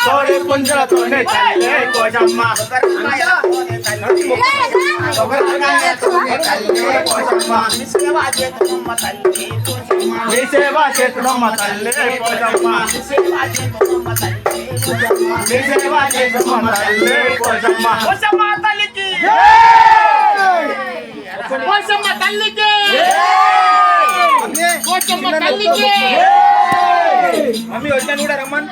తోడి పుంజలతోనే తల్లి కోసమ్మ మీ సేవ చేతులమ్మ తల్లి కోసమ్మ మీ సేవ చేతులమ్మ తల్లి కోసమ్మ కోసమ్మ తల్లికి కోసమ్మ తల్లికి కోసమ్మ తల్లికి మమ్మీ వచ్చాను కూడా రమ్మన్